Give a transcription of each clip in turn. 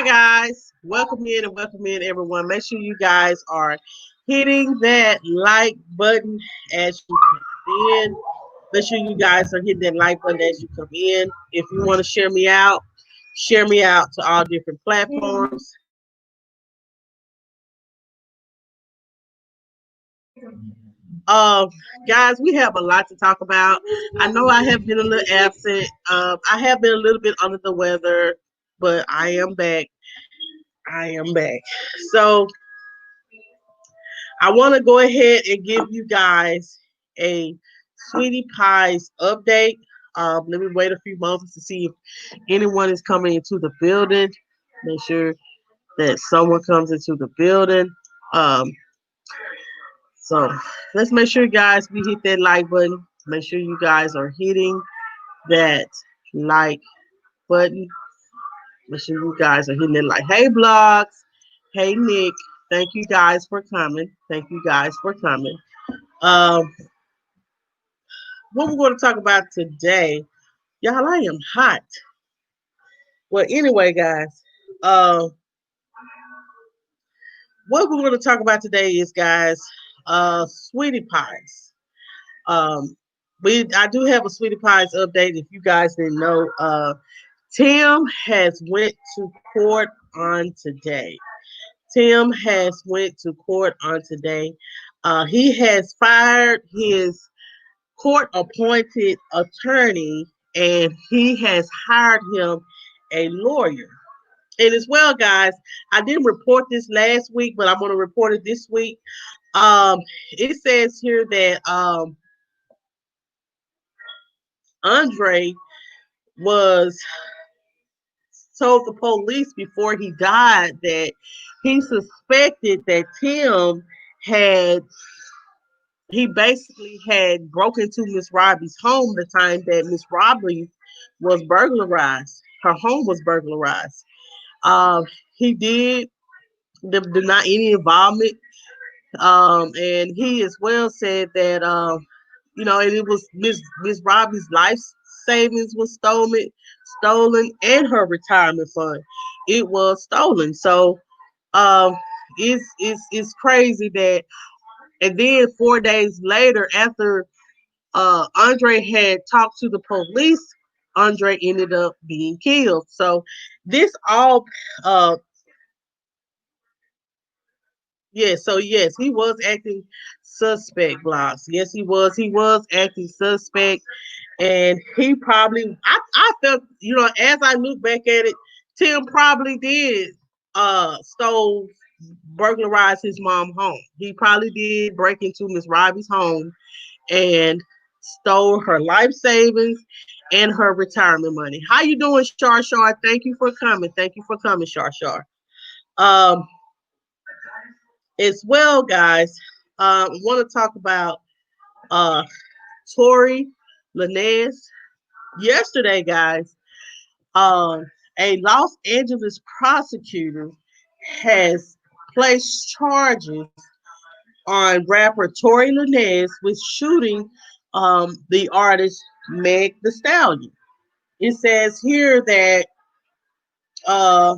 guys, welcome in and welcome in everyone. Make sure you guys are hitting that like button as you come in. Make sure you guys are hitting that like button as you come in. If you want to share me out to all different platforms. Guys, we have a lot to talk about. I know I have been a little absent. I have been a little bit under the weather, but I am back. I am back. So I want to go ahead and give you guys a Sweetie Pies update. Let me wait a few moments to see if anyone is coming into the building. Make sure that someone comes into the building. Um, so let's make sure, guys, we hit that like button. Make sure you guys are hitting that like button. Make sure you guys are hitting that like. Hey, Blogs. Hey, Nick. Thank you guys for coming. Thank you guys for coming. Um, what we're going to talk about today, y'all, I am hot. Well, anyway, guys, uh, what we're going to talk about today is, guys, sweetie pies. Um, I do have a sweetie pies update. If you guys didn't know, Tim has went to court on today. Tim has went to court on today. He has fired his court-appointed attorney, and he has hired him a lawyer. And as well, guys, I didn't report this last week, but I'm going to report it this week. It says here that Andre was told the police before he died that he suspected that Tim had he basically had broken into Miss Robbie's home the time that Miss Robbie was burglarized. Her home was burglarized. He did deny any involvement, and he as well said that and it was Miss Robbie's life savings was stolen, and her retirement fund, it was stolen. So um, it's crazy that, and then 4 days later, after Andre had talked to the police, Andre ended up being killed. So this all uh, yeah, so yes, he was acting suspect, blocks. Yes, he was. He was acting suspect. And he probably I felt, as I look back at it, Tim probably did stole burglarize his mom home. He probably did break into Miss Robbie's home and stole her life savings and her retirement money. How you doing, Shar Shar? Thank you for coming. Thank you for coming, Shar Shar. Um, as well, guys, want to talk about uh, Tory Lanez. Yesterday, guys, a Los Angeles prosecutor has placed charges on rapper Tory Lanez with shooting the artist Meg The Stallion. It says here that uh,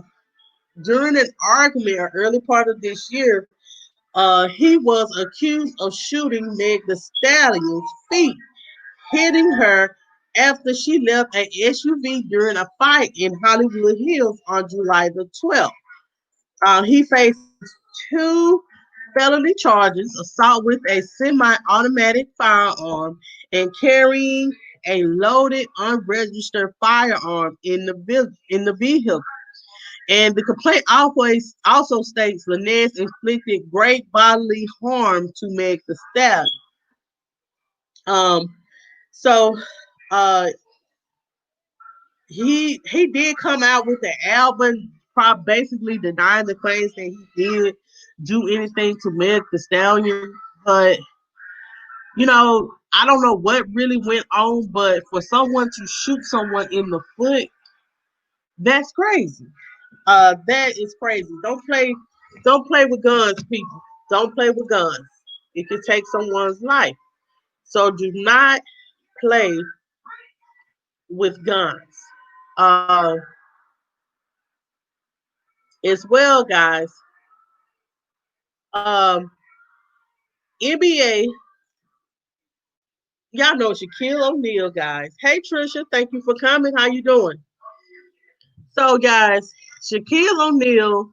during an argument early part of this year, he was accused of shooting Meg The Stallion's feet, hitting her after she left an SUV during a fight in Hollywood Hills on July the 12th. He faces two felony charges: assault with a semi-automatic firearm and carrying a loaded, unregistered firearm in the vehicle. And the complaint always also states Lanez inflicted great bodily harm to Meg The Stallion. Um, so uh, he did come out with the album, basically denying the claims that he did do anything to Meg The Stallion. But I don't know what really went on, but for someone to shoot someone in the foot, that's crazy. That is crazy. Don't play with guns, people. Don't play with guns. It could take someone's life. So do not play with guns. Uh, as well, guys. Um, NBA, y'all know Shaquille O'Neal, guys. Hey Trisha, thank you for coming. How you doing? So, guys, Shaquille O'Neal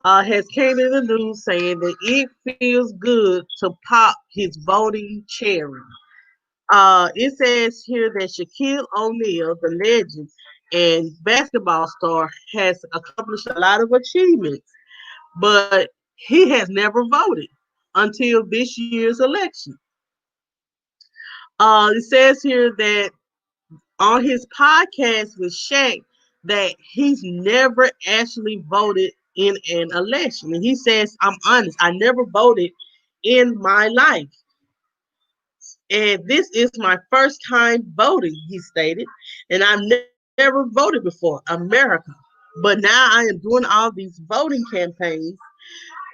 has came in the news saying that it feels good to pop his voting cherry. It says here that Shaquille O'Neal, the legend and basketball star, has accomplished a lot of achievements, but he has never voted until this year's election. It says here that on his podcast with Shaq that he's never actually voted in an election. And he says, I'm honest, I never voted in my life. And this is my first time voting, he stated. And I've never voted before, America. But now I am doing all these voting campaigns.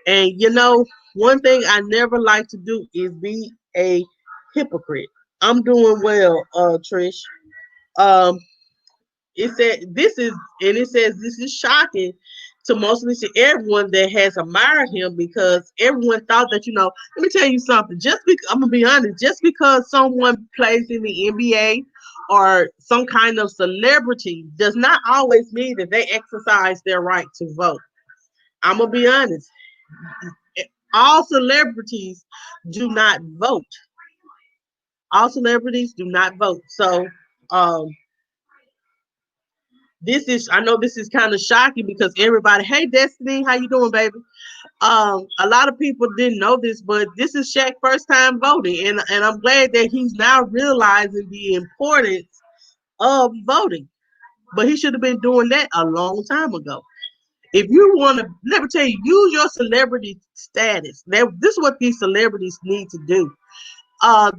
And one thing I never like to do is be a hypocrite. I'm doing well, Trish. Um, it said this is, and it says this is shocking to mostly to everyone that has admired him because everyone thought that Let me tell you something. Just because I'm gonna be honest, just because someone plays in the NBA or some kind of celebrity does not always mean that they exercise their right to vote. I'm gonna be honest. All celebrities do not vote. All celebrities do not vote. So um, this is I know this is kind of shocking because everybody, hey Destiny, how you doing, baby? A lot of people didn't know this, but this is Shaq's first time voting, and I'm glad that he's now realizing the importance of voting. But he should have been doing that a long time ago. If you want to, let me tell you, use your celebrity status. This is what these celebrities need to do.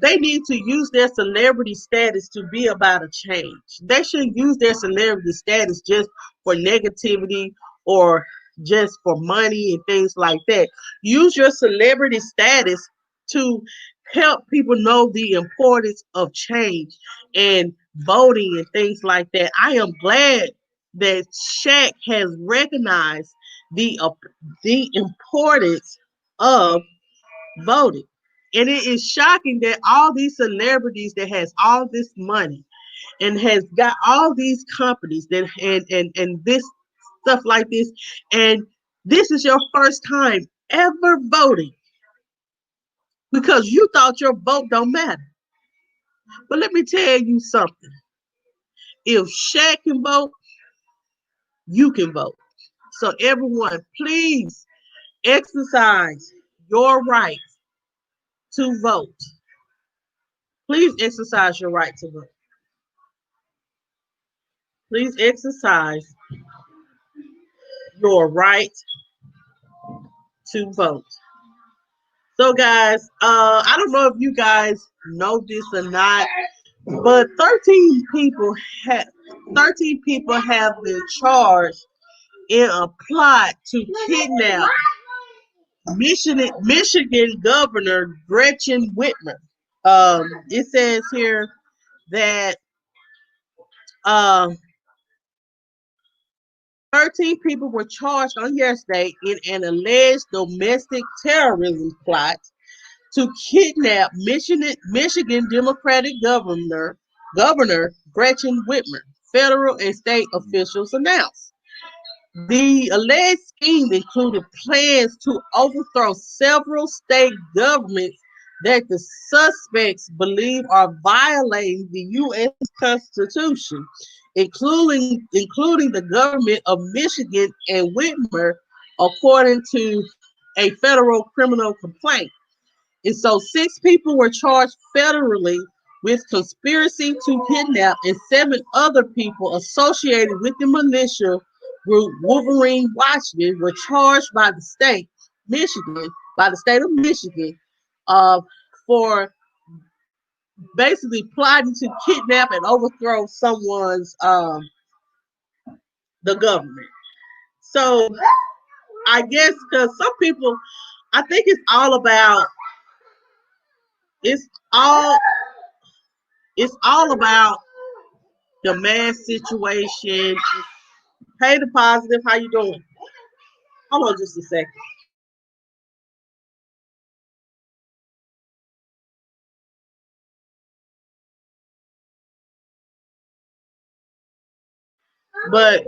They need to use their celebrity status to be about a change. They shouldn't use their celebrity status just for negativity or just for money and things like that. Use your celebrity status to help people know the importance of change and voting and things like that. I am glad that Shaq has recognized the the importance of voting. And it is shocking that all these celebrities that has all this money and has got all these companies that and this stuff like this, and this is your first time ever voting because you thought your vote don't matter. But let me tell you something. If Shaq can vote, you can vote. So everyone, please exercise your right to vote. Please exercise your right to vote. Please exercise your right to vote. So, guys, I don't know if you guys know this or not, but 13 people have been charged in a plot to kidnap Michigan Governor Gretchen Whitmer. It says here that um, 13 people were charged on yesterday in an alleged domestic terrorism plot to kidnap Michigan Democratic Governor Gretchen Whitmer, federal and state officials announced. The alleged scheme included plans to overthrow several state governments that the suspects believe are violating the U.S. Constitution, including the government of Michigan and Whitmer, according to a federal criminal complaint. And so 6 people were charged federally with conspiracy to kidnap, and 7 other people associated with the militia group Wolverine Watchmen were charged by the state of Michigan, uh, for basically plotting to kidnap and overthrow someone's the government. So I guess because some people, I think it's all it's all about the mass situation. Hey, the positive, how you doing? Hold on just a second. But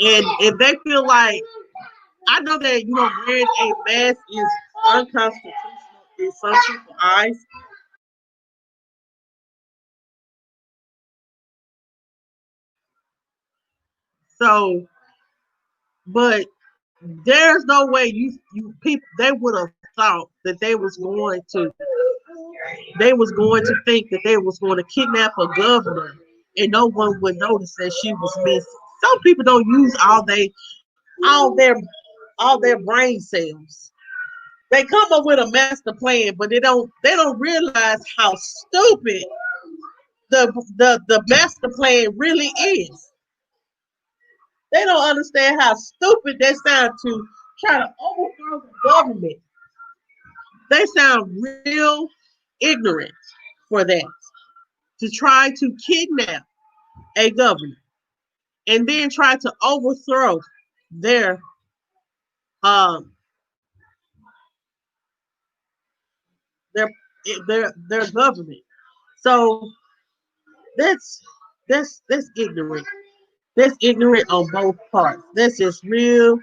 and if they feel like, I know that wearing a mask is unconstitutional in some people's eyes. So, but there's no way you people they would have thought that they was going to think that they was going to kidnap a governor and no one would notice that she was missing. Some people don't use all their all their brain cells. They come up with a master plan, but they don't realize how stupid the master plan really is. They don't understand how stupid they sound to try to overthrow the government. They sound real ignorant for that. To try to kidnap a government and then try to overthrow their um their their government. So that's that's ignorant. That's ignorant on both parts. That's just real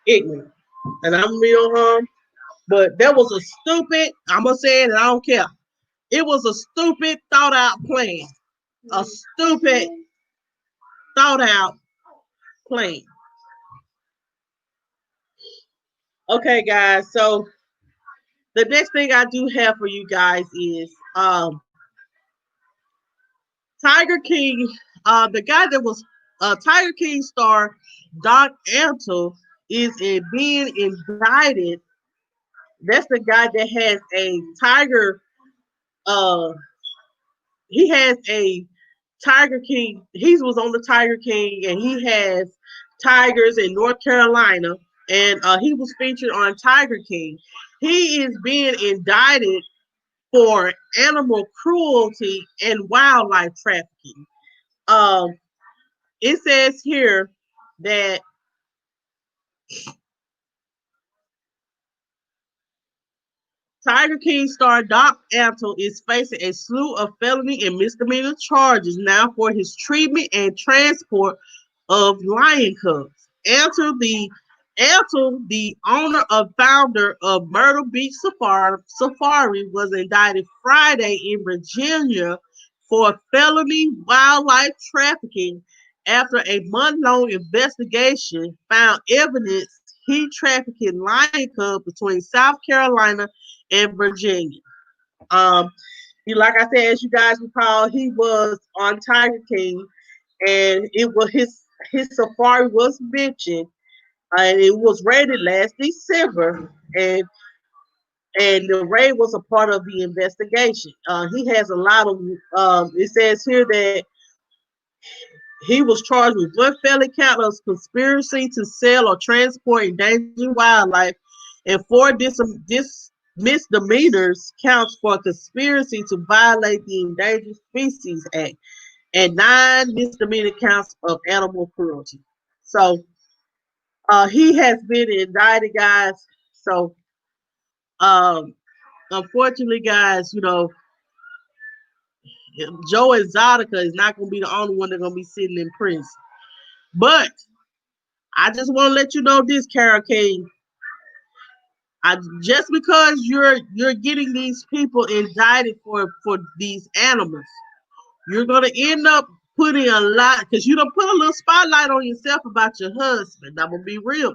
ignorant. And I'm real but that was a stupid, I'm gonna say it and I don't care. It was a stupid thought out plan. A stupid thought out plan. Okay, guys. So the next thing I do have for you guys is Tiger King, the guy that was Tiger King star Doc Antle being indicted. That's the guy that has a tiger. Uh, he has a Tiger King. He was on the Tiger King, and he has tigers in North Carolina, and he was featured on Tiger King. He is being indicted for animal cruelty and wildlife trafficking. Um, it says here that Tiger King star Doc Antle is facing a slew of felony and misdemeanor charges now for his treatment and transport of lion cubs. Antle, the owner and founder of Myrtle Beach Safari, was indicted Friday in Virginia for felony wildlife trafficking after a month-long investigation found evidence he trafficked lion cubs between South Carolina and Virginia. Um, like I said, as you guys recall, he was on Tiger King, and it was his safari was mentioned, and it was raided last December, and the raid was a part of the investigation. He has a lot of. It says here that he was charged with one felony count of conspiracy to sell or transport endangered wildlife, and four misdemeanors counts for conspiracy to violate the Endangered Species Act, and nine misdemeanor counts of animal cruelty. So he has been indicted, guys. So um, unfortunately, guys, Joe Exotica is not going to be the only one that's going to be sitting in prison. But I just want to let you know this, Carol King. Just because you're getting these people indicted for these animals, you're gonna end up putting a lot, because you don't put a little spotlight on yourself about your husband. I'm gonna be real.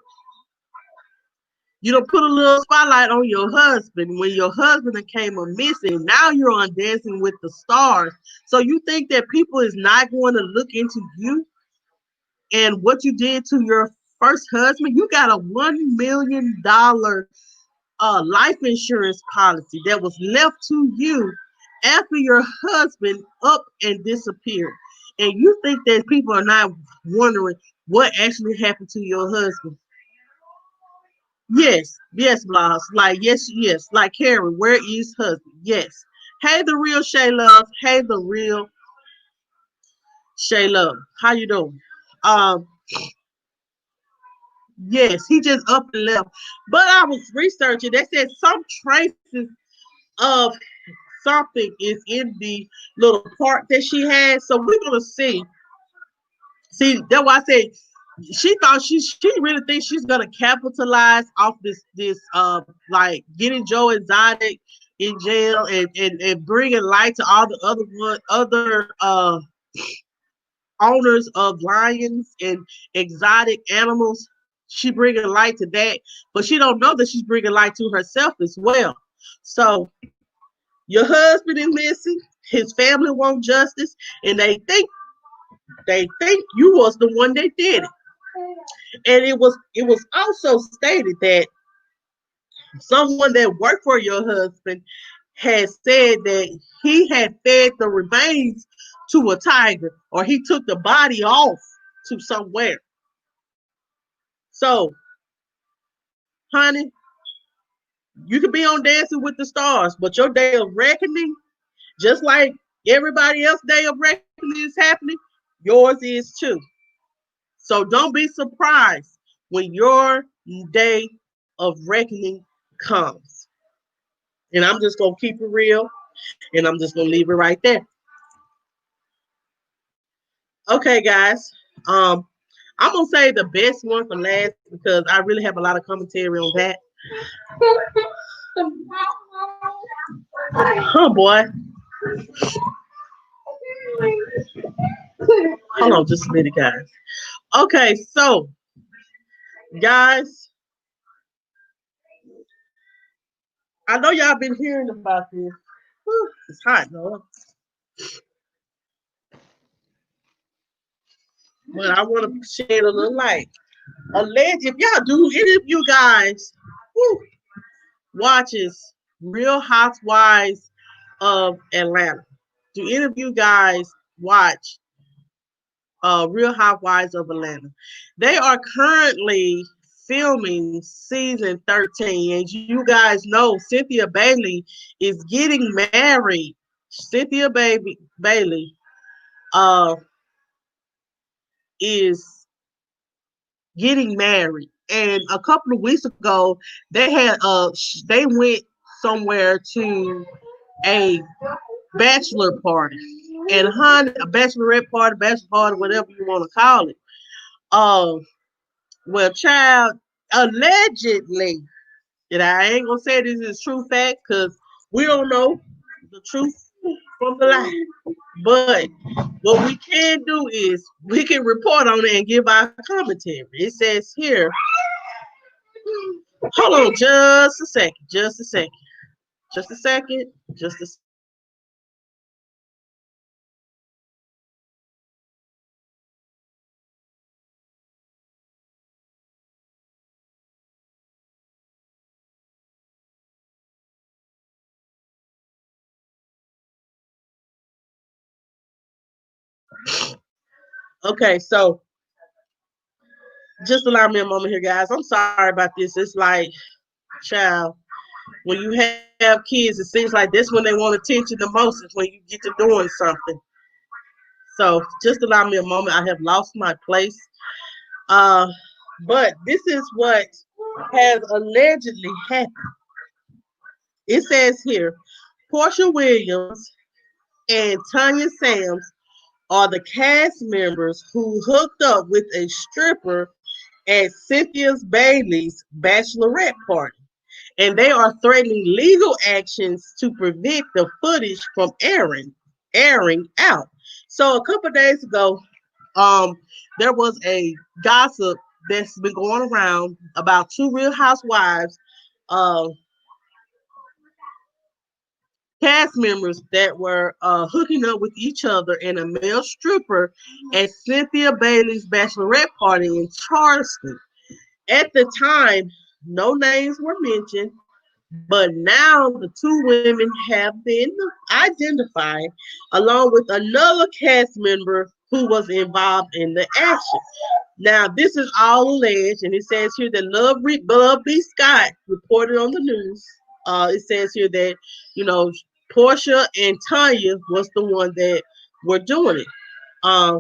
You don't put a little spotlight on your husband when your husband came a missing. Now you're on Dancing with the Stars. So you think that people is not going to look into you and what you did to your first husband? You got a $1 million life insurance policy that was left to you after your husband up and disappeared. And you think that people are not wondering what actually happened to your husband? Yes, Blas. Like, yes. Like, Karen, where is husband? Yes. Hey, the real Shay Love. Hey, the real Shay Love. How you doing? Um, yes, he just up and left. But I was researching. They said some traces of something is in the little part that she had. So we're gonna see. See, that's why I said she thought she really thinks she's gonna capitalize off this like getting Joe Exotic in jail and bringing light to all the other owners of lions and exotic animals. She bringing light to that, but she don't know that she's bringing light to herself as well. So your husband is missing. His family want justice, and they think you was the one that did it. And it was also stated that someone that worked for your husband had said that he had fed the remains to a tiger, or he took the body off to somewhere. So, honey, you could be on Dancing with the Stars, but your day of reckoning, just like everybody else's day of reckoning is happening, yours is too. So don't be surprised when your day of reckoning comes. And I'm just gonna keep it real, and I'm just gonna leave it right there. Okay, guys. Um, I'm gonna say the best one for last because I really have a lot of commentary on that. Oh boy. Hold on just a minute, guys. Okay, so guys, I know y'all been hearing about this. Whew, it's hot, though. But I want to shed a little light. Alleged, if y'all do, any of you guys whew, watches Real Housewives of Atlanta, do any of you guys watch Real Housewives of Atlanta? They are currently filming season 13, and you guys know Cynthia Bailey is getting married. Cynthia Bailey uh, is getting married, and a couple of weeks ago they went somewhere to a bachelor party, and a bachelorette party, bachelor party, whatever you want to call it. Well, child, allegedly, and I ain't gonna say this is true fact because we don't know the truth from the lie. But what we can do is we can report on it and give our commentary. It says here, hold on just a second, just a second, just a second, just a second. Okay, so just allow me a moment here, guys. I'm sorry about this. It's like, child, when you have kids, it seems like this when they want attention the most is when you get to doing something. So just allow me a moment. I have lost my place. Uh, but this is what has allegedly happened. It says here, Portia Williams and Tanya Sams are the cast members who hooked up with a stripper at Cynthia Bailey's bachelorette party, and they are threatening legal actions to prevent the footage from airing out. So a couple of days ago, um, there was a gossip that's been going around about two Real Housewives uh, cast members that were hooking up with each other and a male stripper at Cynthia Bailey's bachelorette party in Charleston. At the time, no names were mentioned, but now the two women have been identified along with another cast member who was involved in the action. Now, this is all alleged, and it says here that Love B. Scott reported on the news. It says here that, you know, Portia and Tanya was the one that were doing it. Uh,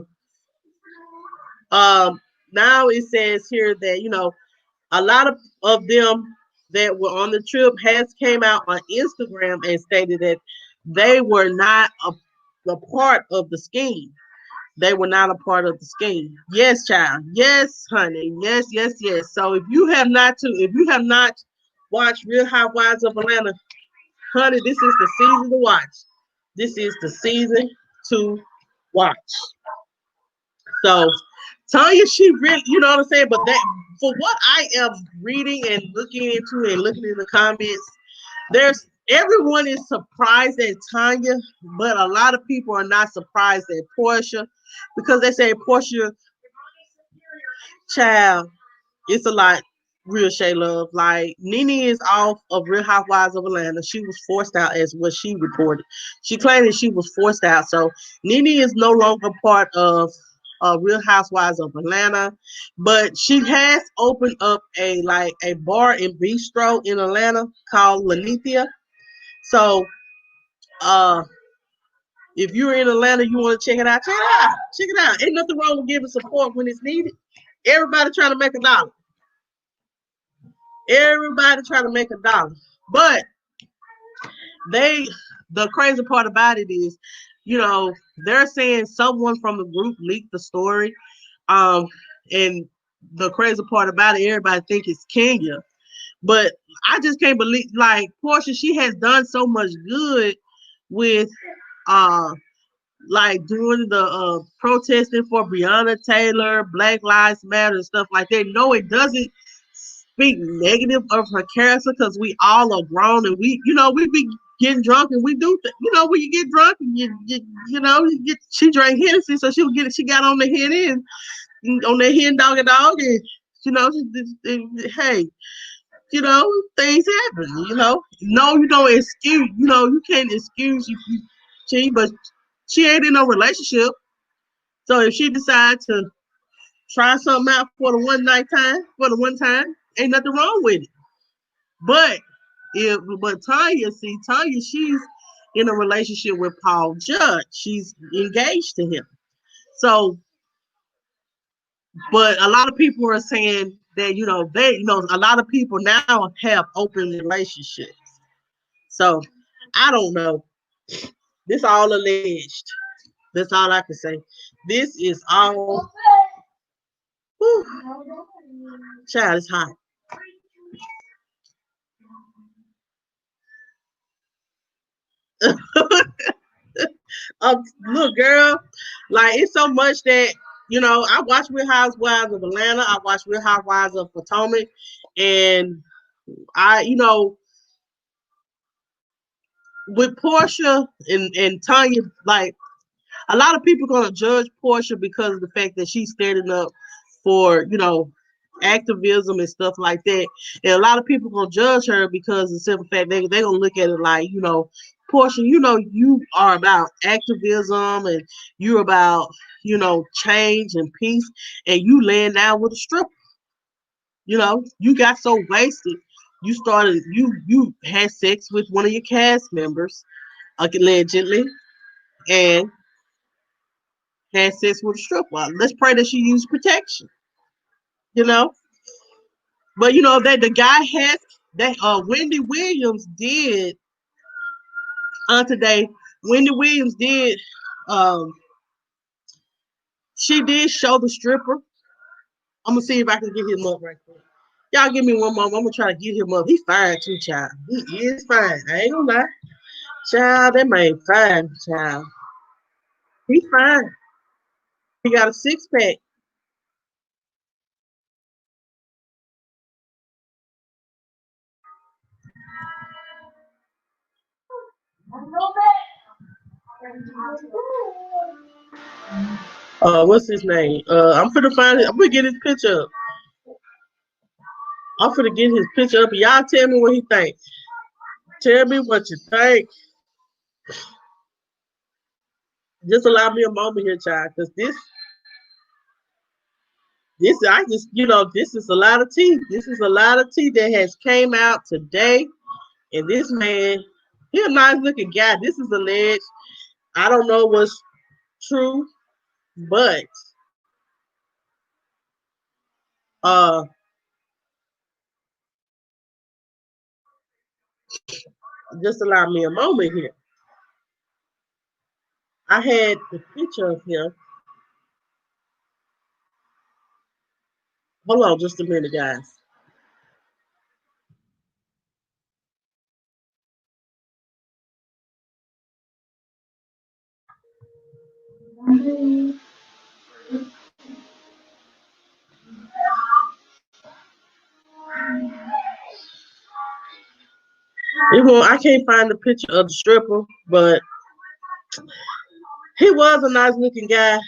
Now it says here that a lot of them that were on the trip has came out on Instagram and stated that they were not a part of the scheme. They were not a part of the scheme. Yes, child. Yes, honey. Yes, yes, yes. So if you have not watched Real Housewives of Atlanta, honey, this is the season to watch. This is the season to watch. So Tanya, she really, you know what I'm saying? But that for what I am reading and looking into and looking in the comments, there's everyone is surprised at Tanya, but a lot of people are not surprised at Portia because they say Portia, child, it's a lot. Real Shay Love. Like Nene is off of Real Housewives of Atlanta. She was forced out as what she reported. She claimed that she was forced out. So Nene is no longer part of Real Housewives of Atlanta. But she has opened up a bar and bistro in Atlanta called Lanithia. So if you're in Atlanta, you want to check it out, check it out. Check it out. Ain't nothing wrong with giving support when it's needed. Everybody trying to make a dollar. Everybody trying to make a dollar. But the crazy part about it is, they're saying someone from the group leaked the story. And the crazy part about it, everybody think it's Kenya. But I just can't believe, like, Portia, she has done so much good with like doing the protesting for Breonna Taylor, Black Lives Matter and stuff like that. No, it doesn't speak negative of her character because we all are grown and we be getting drunk and we do when you get drunk and she drank Hennessy, so she got on the hen and on that hen dog and hey, things happen, no, you don't excuse, you can't excuse you cheat, but she ain't in no relationship. So if she decides to try something out for the one time, ain't nothing wrong with it. But Tanya, she's in a relationship with Paul Judge. She's engaged to him. So, but a lot of people are saying that a lot of people now have open relationships. So I don't know. This all alleged. That's all I can say. This is all. Whew, child, it's hot. Look, girl, like it's so much that I watch Real Housewives of Atlanta. I watch Real Housewives of Potomac, and I, with Portia and Tanya, like a lot of people gonna judge Portia because of the fact that she's standing up for activism and stuff like that, and a lot of people gonna judge her because of the simple fact they gonna look at it like Portia, you are about activism and you're about change and peace, and you laying down with a stripper. You got so wasted. You had sex with one of your cast members, allegedly, and had sex with a stripper. Let's pray that she used protection, you know. But that the guy has that Wendy Williams did today. Wendy Williams did um she did show the stripper. I'm gonna see if I can get him up right quick. Y'all give me one moment. I'm gonna try to get him up. He's fine too, child. He is fine. I ain't gonna lie. Child, that man fine, child. He's fine. He got a 6-pack. What's his name? I'm gonna find it. I'm gonna get his picture up. I'm gonna get his picture up. Y'all tell me what he think. Tell me what you think. Just allow me a moment here, child, because this I just this is a lot of tea. This is a lot of tea that has came out today, and this man, he a nice looking guy. This is alleged. I don't know what's true, but Just allow me a moment here. I had the picture of him. Hold on just a minute, guys. I can't find the picture of the stripper, but he was a nice looking guy.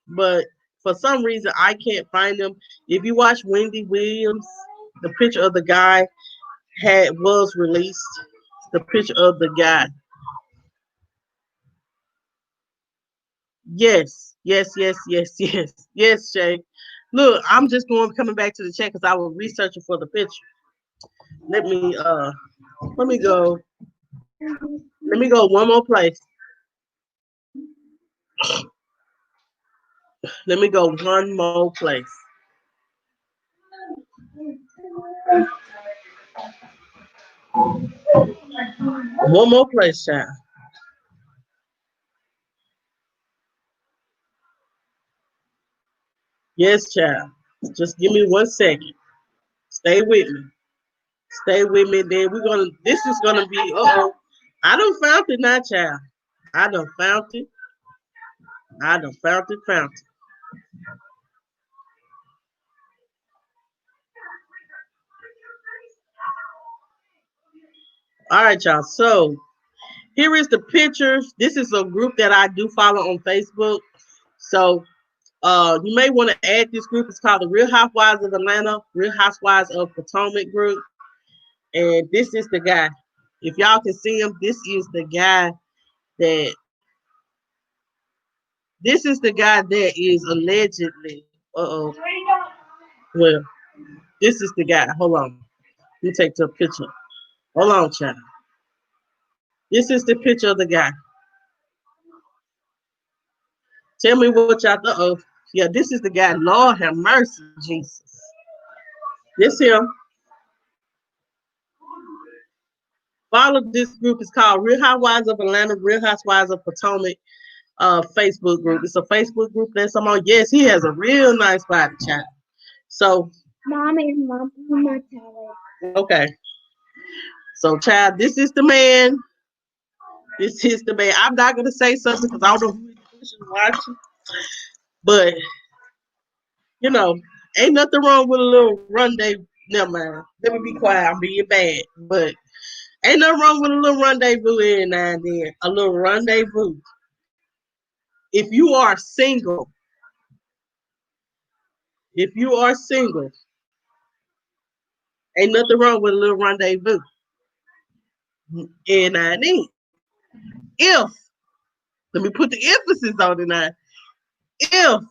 But for some reason, I can't find him. If you watch Wendy Williams, the picture of the guy was released. The picture of the guy. Yes, yes, yes, yes, yes, yes, Shay. Look, I'm just coming back to the chat because I was researching for the picture. Let me let me go. Let me go one more place. Let me go one more place. One more place, child. Yes, child. Just give me 1 second. Stay with me. Stay with me. Then this is gonna be, I done found it now, child. I done found it. I done found it. All right, y'all. So here is the pictures. This is a group that I do follow on Facebook. So you may want to add this group. It's called the Real Housewives of Atlanta, Real Housewives of Potomac group. And this is the guy. If y'all can see him, that this is the guy that is allegedly. Well, this is the guy. Hold on. Let me take the picture. Hold on, child. This is the picture of the guy. Tell me what y'all thought of. Yeah, this is the guy. Lord have mercy, Jesus. This him. Follow this group. It's called Real Housewives of Atlanta, Real Housewives of Potomac Facebook group. It's a Facebook group that someone, yes, he has a real nice body, child. So, mom, okay. So, child, this is the man. This is the man. I'm not gonna say something because I don't know who is watching, but you know, ain't nothing wrong with a little rendezvous. Never mind. Let me be quiet. I'm being bad, but ain't nothing wrong with a little rendezvous in now and then. A little rendezvous. If you are single, ain't nothing wrong with a little rendezvous. And I need if let me put the emphasis on it now. If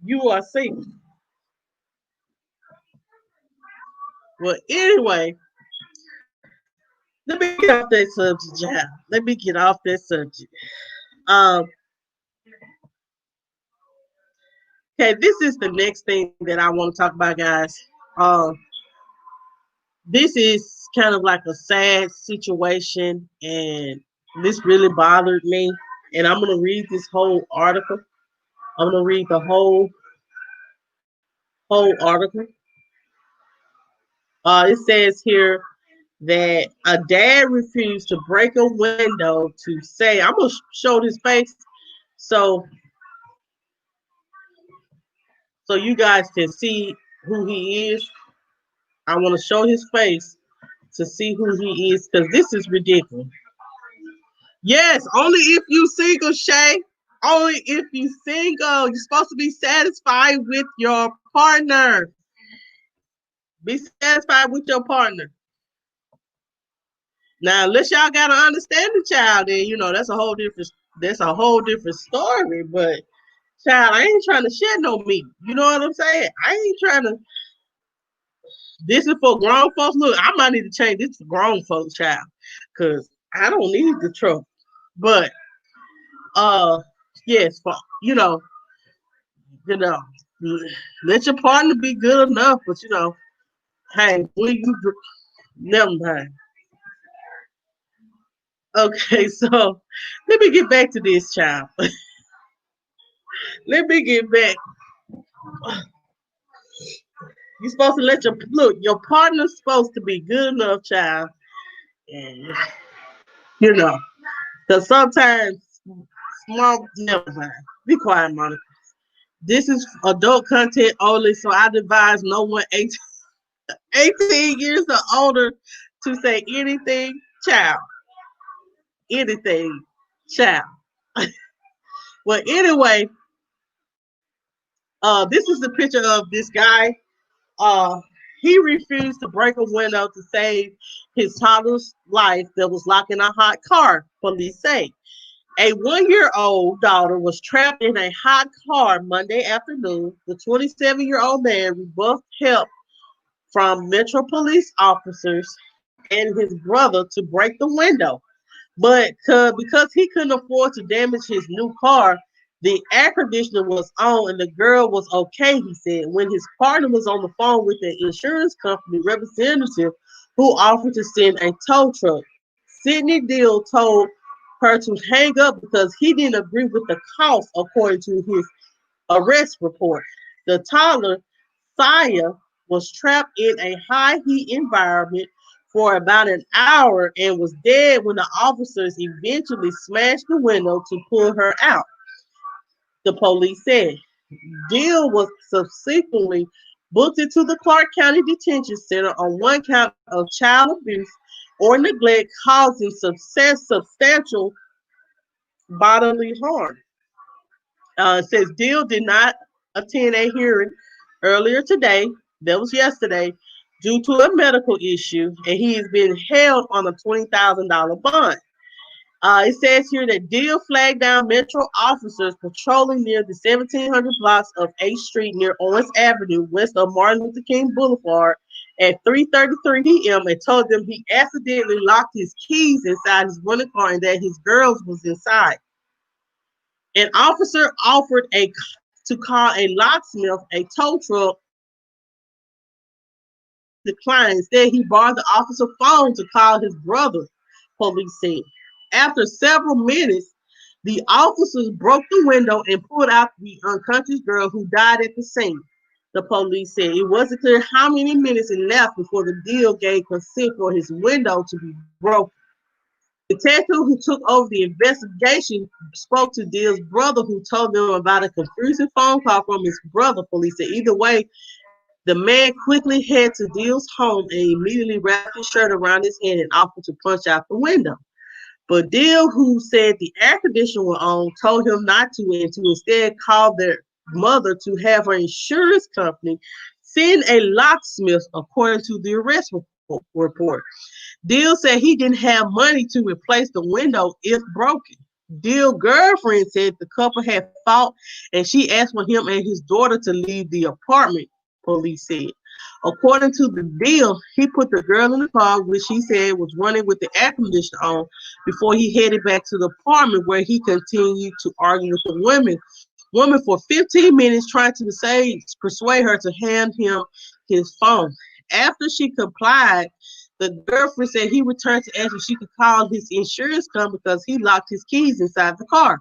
you are single. Well, anyway, let me get off that subject, child. Let me get off that subject. Um, okay, this is the next thing that I want to talk about, guys. Um, this is kind of like a sad situation, and this really bothered me. And I'm gonna read this whole article. I'm gonna read the whole article. It says here that a dad refused to break a window to say, I'm gonna show his face so you guys can see who he is. I want to show his face to see who he is because this is ridiculous. Yes, only if you single, Shay. Only if you single. You're supposed to be satisfied with your partner. Be satisfied with your partner. Now, unless y'all got to understand the child, then that's a whole different story. But child, I ain't trying to shed no meat. You know what I'm saying? I ain't trying to. This is for grown folks. Look, I might need to change this to grown folks, child, because I don't need the trouble. But yes, for you know, let your partner be good enough, but hey, when you never mind. Okay, so let me get back to this, child. Let me get back. You're supposed to let your partner's supposed to be good enough, child. And you know, because sometimes small, never mind. Be quiet, Monica. This is adult content only, so I advise no one 18 years or older to say anything, child. Anything, child. Well, anyway, this is the picture of this guy. Uh, he refused to break a window to save his toddler's life that was locked in a hot car, police say. A 1-year-old daughter was trapped in a hot car Monday afternoon. The 27-year-old man rebuffed help from Metro police officers and his brother to break the window. But because he couldn't afford to damage his new car, the air conditioner was on and the girl was okay, he said, when his partner was on the phone with the insurance company representative who offered to send a tow truck. Sidney Deal told her to hang up because he didn't agree with the cost, according to his arrest report. The toddler, Saya, was trapped in a high heat environment for about an hour and was dead when the officers eventually smashed the window to pull her out, the police said. Deal was subsequently booked into the Clark County Detention Center on one count of child abuse or neglect causing substantial bodily harm. It says Deal did not attend a hearing earlier today, that was yesterday, due to a medical issue, and he is being held on a $20,000 bond. It says here that Deal flagged down Metro officers patrolling near the 1700 blocks of 8th Street near Owens Avenue, west of Martin Luther King Boulevard, at 3:33 p.m. and told them he accidentally locked his keys inside his rental car and that his girls was inside. An officer offered to call a locksmith, a tow truck, declined. Instead, he borrowed the officer's phone to call his brother, police said. After several minutes, the officers broke the window and pulled out the unconscious girl who died at the scene. The police said it wasn't clear how many minutes it left before the Deal gave consent for his window to be broken. The detective who took over the investigation spoke to Deal's brother, who told them about a confusing phone call from his brother. Police said either way, the man quickly headed to Deal's home and immediately wrapped his shirt around his head and offered to punch out the window. But Deal, who said the air conditioner was on, told him not to and to instead call their mother to have her insurance company send a locksmith, according to the arrest report. Deal said he didn't have money to replace the window if broken. Deal's girlfriend said the couple had fought and she asked for him and his daughter to leave the apartment, police said. According to the Deal, he put the girl in the car, which he said was running with the air conditioner on, before he headed back to the apartment where he continued to argue with the woman for 15 minutes, trying to persuade her to hand him his phone. After she complied, the girlfriend said he returned to ask if she could call his insurance company because he locked his keys inside the car.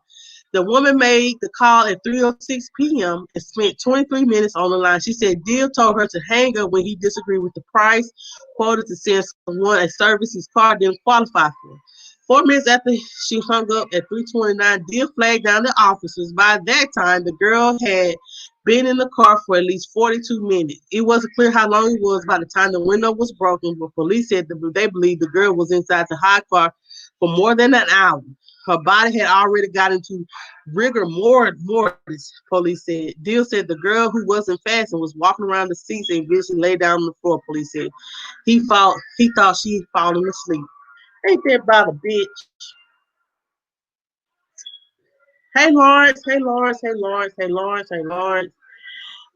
The woman made the call at 3:06 p.m. and spent 23 minutes on the line. She said Deal told her to hang up when he disagreed with the price quoted to send someone a service his car didn't qualify for. 4 minutes after she hung up at 3:29, Deal flagged down the officers. By that time, the girl had been in the car for at least 42 minutes. It wasn't clear how long it was by the time the window was broken, but police said that they believed the girl was inside the hot car for more than an hour. Her body had already got into rigor mortis, police said. Deal said the girl who wasn't fastened was walking around the seats and eventually lay down on the floor, police said. He thought she had fallen asleep. Ain't that about a bitch? Hey Lawrence, hey Lawrence, hey Lawrence, hey Lawrence, hey Lawrence.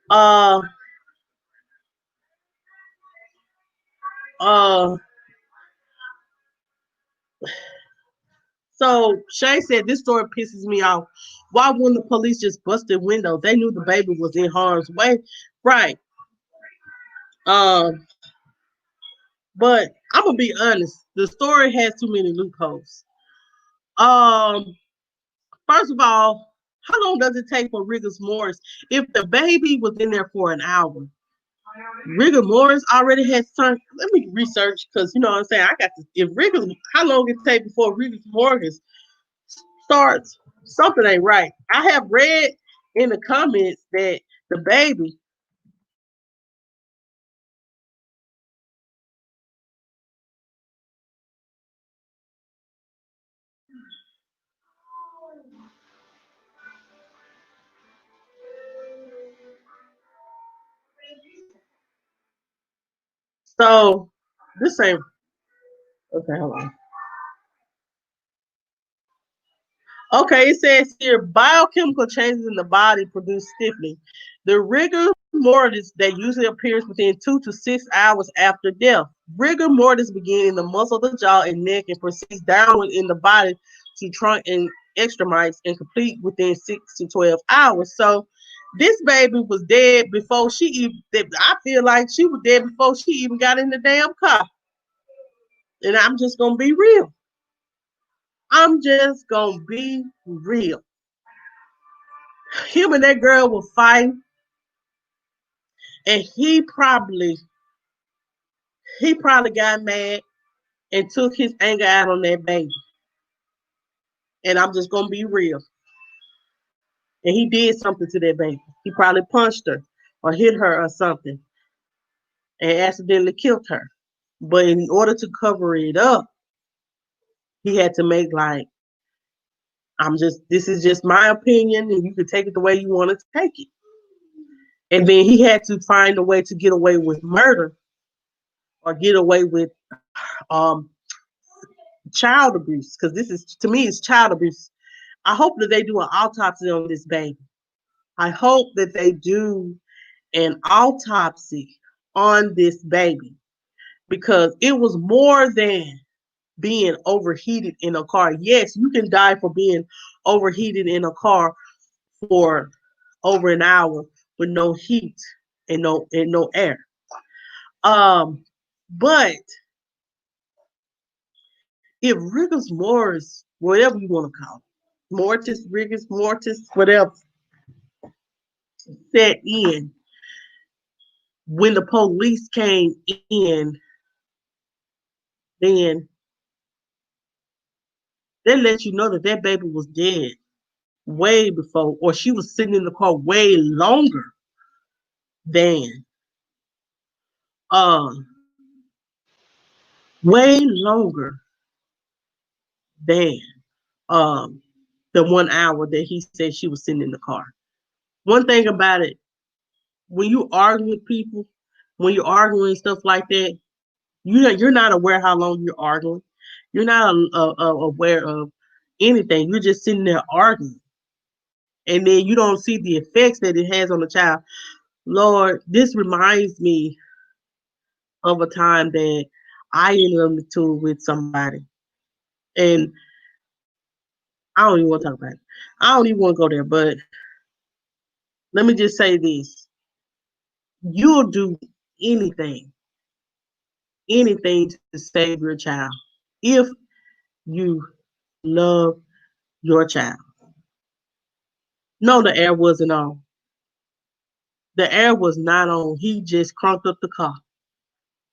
Uh uh So Shay said this story pisses me off. Why wouldn't the police just bust the window? They knew the baby was in harm's way. Right. Um, but I'm gonna be honest, the story has too many loopholes. Um, First of all, how long does it take for rigor mortis? If the baby was in there for an hour, rigor mortis already has turned. Let me research because you know what I'm saying. I got to. If rigor, how long it take before rigor mortis starts? Something ain't right. I have read in the comments that the baby. So this ain't okay. Hold on. Okay, it says here biochemical changes in the body produce stiffening. The rigor mortis that usually appears within 2 to 6 hours after death. Rigor mortis begins in the muscle of the jaw and neck and proceeds downward in the body to trunk and extremites and complete within 6 to 12 hours. So this baby was dead before she even. I feel like she was dead before she even got in the damn car. And I'm just gonna be real. I'm just gonna be real. Him and that girl were fighting, and he probably got mad and took his anger out on that baby. And I'm just gonna be real. And he did something to that baby. He probably punched her or hit her or something and accidentally killed her. But in order to cover it up, he had to make like, this is just my opinion, and you can take it the way you want to take it. And then he had to find a way to get away with murder or get away with um, child abuse, because this is, to me, it's child abuse. I hope that they do an autopsy on this baby. I hope that they do an autopsy on this baby, because it was more than being overheated in a car. Yes, you can die for being overheated in a car for over an hour with no heat and no air. But if rigor mortis, whatever you want to call it, rigor mortis, whatever, set in when the police came in, then they let you know that that baby was dead way before, or she was sitting in the car way longer than, um, way longer than the 1 hour that he said she was sitting in the car. One thing about it, when you argue with people, when you're arguing stuff like that, you're not aware how long you're arguing. You're not aware of anything. You're just sitting there arguing, and then you don't see the effects that it has on the child. Lord, this reminds me of a time that I ended up into with somebody, and I don't even want to talk about it. I don't even want to go there, but let me just say this: you'll do anything, anything to save your child if you love your child. No, the air wasn't on. The air was not on. He just crunked up the car.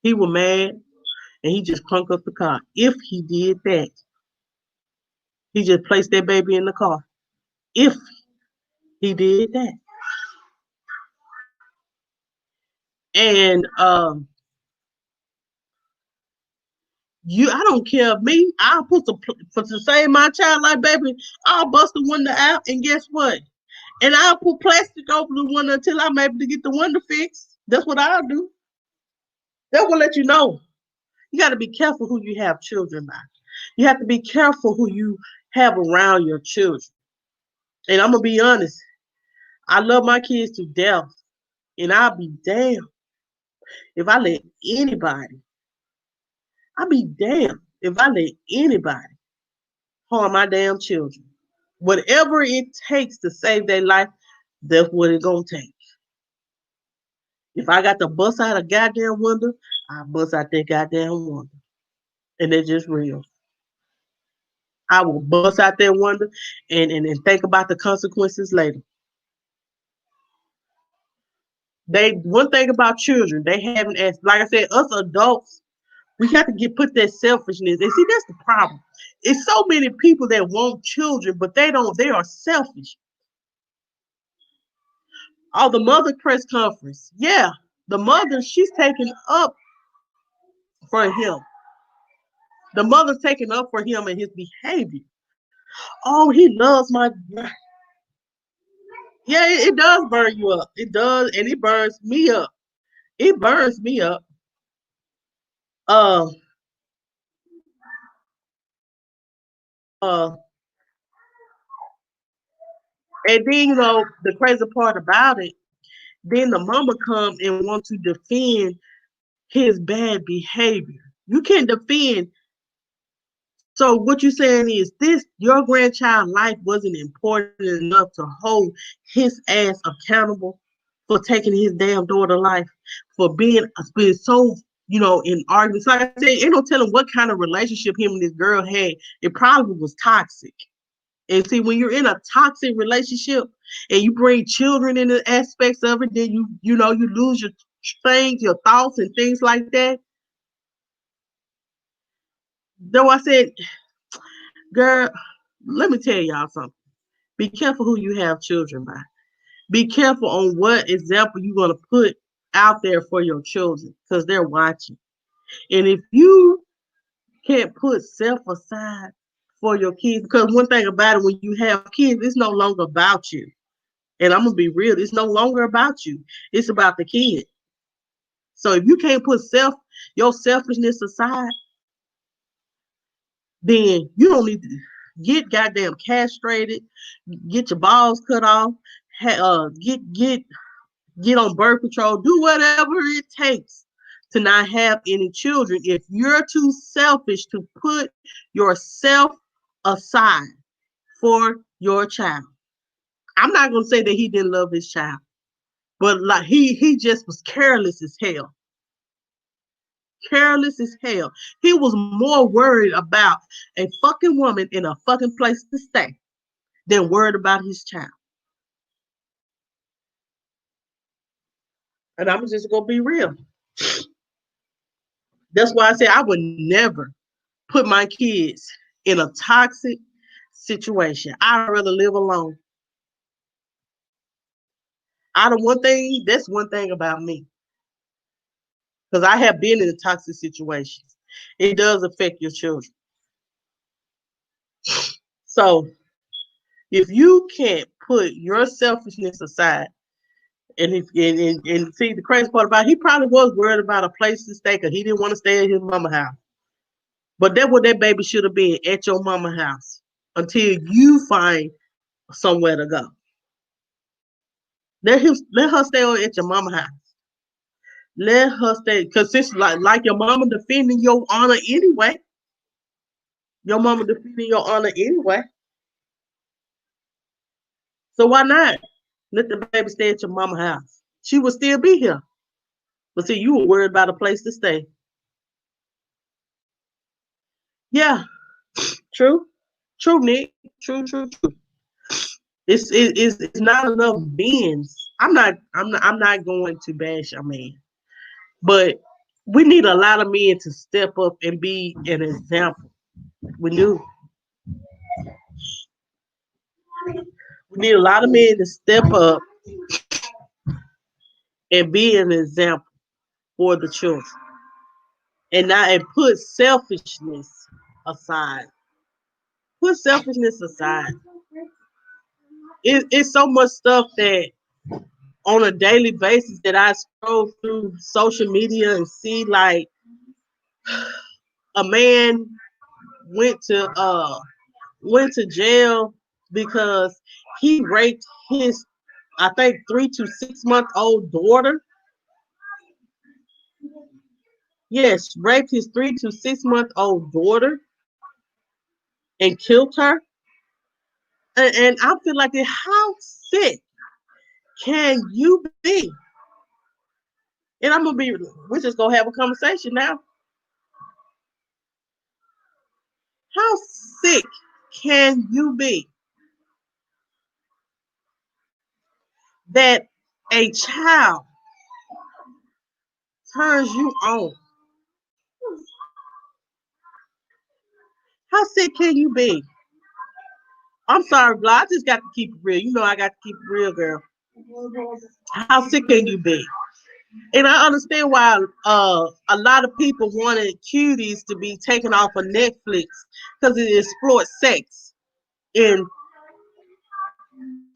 He was mad and he just crunked up the car. If he did that, he just placed that baby in the car. If he did that. And I don't care me. I'll put for to save my child, like baby, I'll bust the window out, and guess what? And I'll put plastic over the window until I'm able to get the window fixed. That's what I'll do. That will let you know. You got to be careful who you have children by. You have to be careful who you have around your children. And I'm gonna be honest, I love my kids to death, and I'll be damned if I let anybody. I'll be damned if I let anybody harm my damn children. Whatever it takes to save their life, that's what it's gonna take. If I got to bust out a goddamn window, I bust out that goddamn window. And that's just real. I will bust out that window and think about the consequences later. One thing about children, they haven't asked, like I said, us adults, we have to put that selfishness. And see, that's the problem. It's so many people that want children, but they are selfish. Oh, the mother press conference. Yeah, the mother, she's taking up for him. The mother's taking up for him and his behavior. Oh, he loves my. Yeah, it does burn you up. It does, and it burns me up. It burns me up. Uh, uh, and then the crazy part about it, then the mama come and want to defend his bad behavior. You can't defend. So what you're saying is this: your grandchild life wasn't important enough to hold his ass accountable for taking his damn daughter life, for being so in arguments. Like I said, ain't no telling what kind of relationship him and this girl had. It probably was toxic. And see, when you're in a toxic relationship and you bring children in the aspects of it, then you lose your things, your thoughts and things like that. Though I said, girl, let me tell y'all something. Be careful who you have children by. Be careful on what example you're going to put out there for your children because they're watching. And if you can't put self aside for your kids, because one thing about it, when you have kids, it's no longer about you. And I'm going to be real, it's no longer about you. It's about the kid. So if you can't put your selfishness aside, then you don't need to get goddamn castrated, get your balls cut off, get on birth control, do whatever it takes to not have any children if you're too selfish to put yourself aside for your child. I'm not gonna say that he didn't love his child, but like he just was careless as hell. Careless as hell. He was more worried about a fucking woman in a fucking place to stay than worried about his child. And I'm just gonna be real. That's why I say I would never put my kids in a toxic situation. I'd rather live alone. That's one thing about me. Because I have been in toxic situations. It does affect your children. So if you can't put your selfishness aside, and see the crazy part about it, he probably was worried about a place to stay because he didn't want to stay at his mama's house. But that's what that baby should have been, at your mama's house until you find somewhere to go. Let her stay at your mama's house. Let her stay, because it's like your mama defending your honor anyway. Your mama defending your honor anyway. So why not let the baby stay at your mama's house? She will still be here. But see, you were worried about a place to stay. Yeah, true. True, Nick. True, true, true. It's not enough beings. I'm not going to bash a man. But we need a lot of men to step up and be an example. We do. We need a lot of men to step up and be an example for the children. And put selfishness aside. Put selfishness aside. It's so much stuff that on a daily basis that I scroll through social media and see, like a man went to jail because he raped his, I think, 3 to 6 month old daughter. Yes, raped his 3 to 6 month old daughter. and killed her. And I feel like, how sick can you be? And we're just gonna have a conversation now. How sick can you be that a child turns you on? How sick can you be? I'm sorry, Blah. I just got to keep it real. You know I got to keep it real, girl. How sick can you be? And I understand why a lot of people wanted Cuties to be taken off of Netflix because it exploits sex in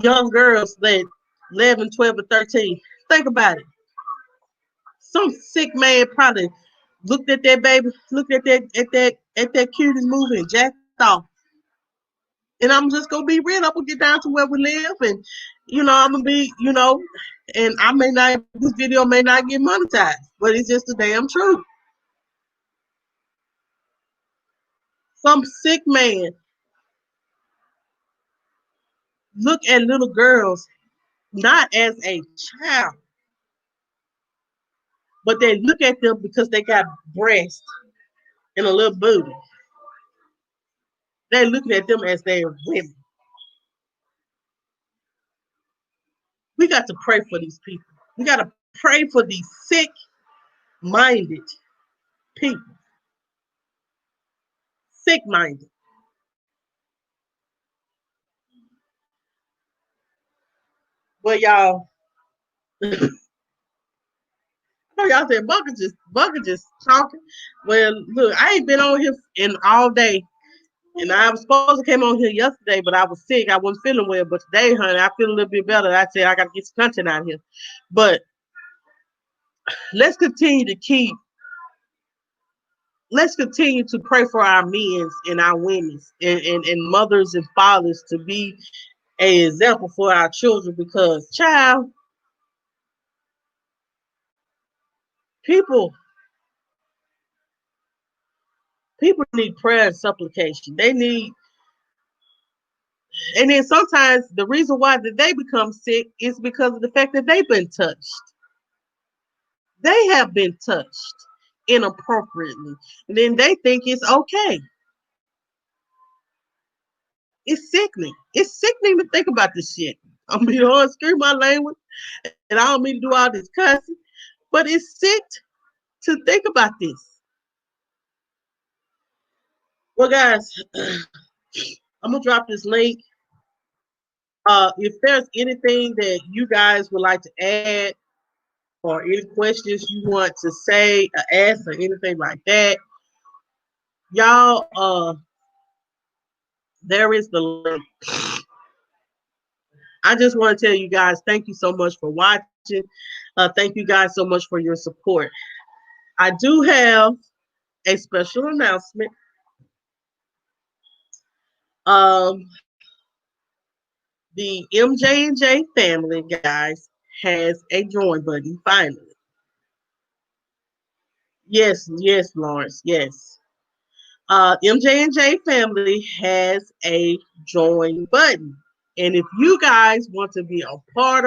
young girls that 11, 12, or 13. Think about it. Some sick man probably looked at that baby, looked at Cuties movie and jacked off. And I'm just gonna be real. I'm gonna get down to where we live, and I'm gonna be, and I may not. This video may not get monetized, but it's just the damn truth. Some sick man look at little girls not as a child, but they look at them because they got breasts and a little booty. They're looking at them as they're women. We got to pray for these people. We got to pray for these sick-minded people. Sick-minded. Well, y'all, I know y'all said Bunker just talking. Well, look, I ain't been on here in all day. And I was supposed to come on here yesterday, but I was sick. I wasn't feeling well. But today, honey, I feel a little bit better. I said I got to get some content out here. But let's continue to pray for our men and our women and mothers and fathers to be an example for our children, because people need prayer and supplication. And then sometimes the reason why that they become sick is because of the fact that they've been touched. They have been touched inappropriately. And then they think it's okay. It's sickening. It's sickening to think about this shit. I'm being honest, screw my language, and I don't mean to do all this cussing, but it's sick to think about this. Well, guys, I'm gonna drop this link. If there's anything that you guys would like to add, or any questions you want to say or ask or anything like that, y'all, there is the link. I just want to tell you guys, thank you so much for watching. Thank you guys so much for your support. I do have a special announcement. The MJ&J family, guys, has a join button finally. Yes, Lawrence, yes. MJ&J family has a join button. And if you guys want to be a part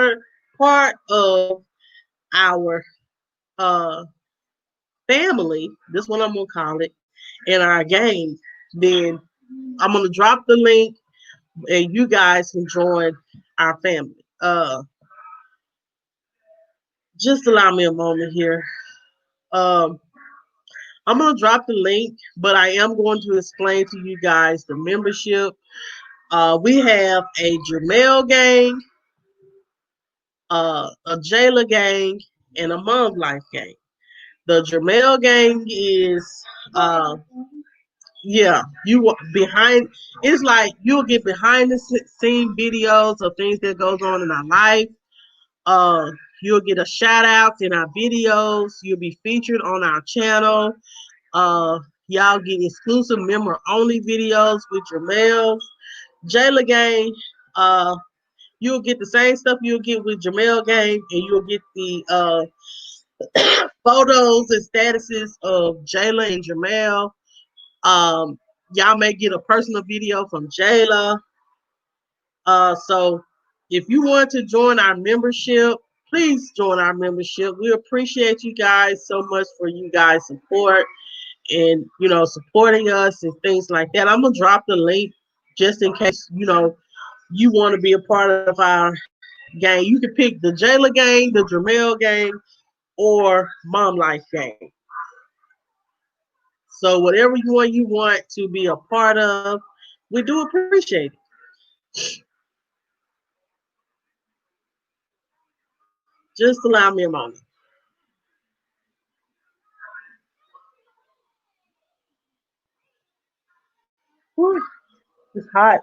of our family, this one I'm gonna call it, in our game, then I'm gonna drop the link and you guys can join our family. Just allow me a moment here. I'm gonna drop the link, but I am going to explain to you guys the membership. We have a Jamel gang, a Jayla gang, and a Mom Life gang. The Jamel gang is you behind. It's like you'll get behind the scene videos of things that goes on in our life. You'll get a shout out in our videos. You'll be featured on our channel. Y'all get exclusive member only videos with Jamel. Jayla gang, you'll get the same stuff you'll get with Jamel gang, and you'll get the photos and statuses of Jayla and Jamel. Y'all may get a personal video from Jayla. So if you want to join our membership, please join our membership. We appreciate you guys so much for you guys' support and supporting us and things like that. I'm gonna drop the link just in case you want to be a part of our gang. You can pick the Jayla gang, the Jamel gang, or Mom Life gang. So whatever you want to be a part of, we do appreciate it. Just allow me a moment. Whew, it's hot.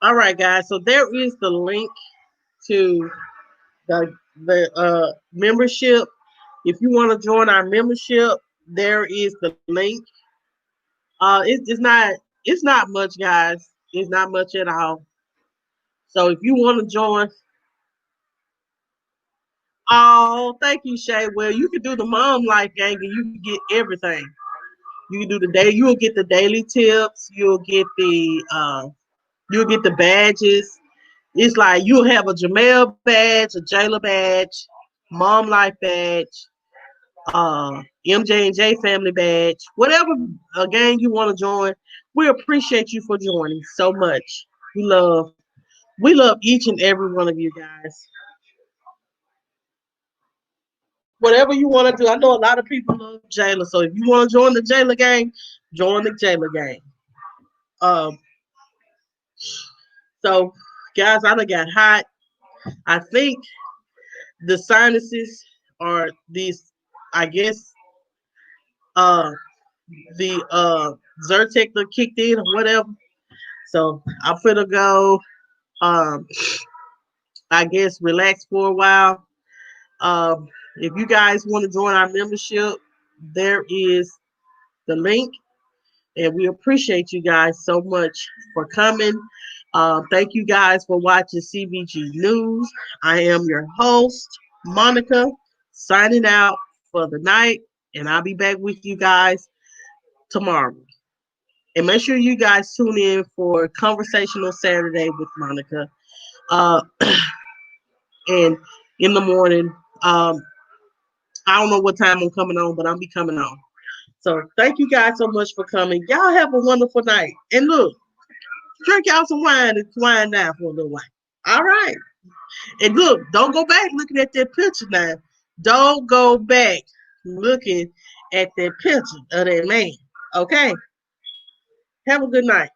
All right, guys. So there is the link to the membership. If you want to join our membership, there is the link. It's not much, guys. It's not much at all. So if you want to join, oh, thank you, Shay. Well, you can do the Mom Life gang, and you can get everything. You can do the day. You'll get the daily tips. You'll get the badges. It's like you'll have a Jamel badge, a Jayla badge, Mom Life badge, MJ&J family badge, whatever gang you want to join. We appreciate you for joining so much. We love each and every one of you guys. Whatever you want to do. I know a lot of people love Jayla, so if you want to join the Jayla gang, join the Jayla gang. Um, so guys, I done got hot. I think the sinuses are these, I guess, uh, the Zyrtec that kicked in or whatever. So I'm finna go, um, I guess, relax for a while. If you guys want to join our membership, there is the link. And we appreciate you guys so much for coming. Thank you guys for watching CBG News. I am your host, Monica, signing out for the night. And I'll be back with you guys tomorrow. And make sure you guys tune in for Conversational Saturday with Monica. Uh, and in the morning, I don't know what time I'm coming on, but I'll be coming on. So thank you guys so much for coming. Y'all have a wonderful night. And look, drink y'all some wine and wind down for a little while. All right. And look, don't go back looking at that picture now. Don't go back looking at that picture of that man. Okay. Have a good night.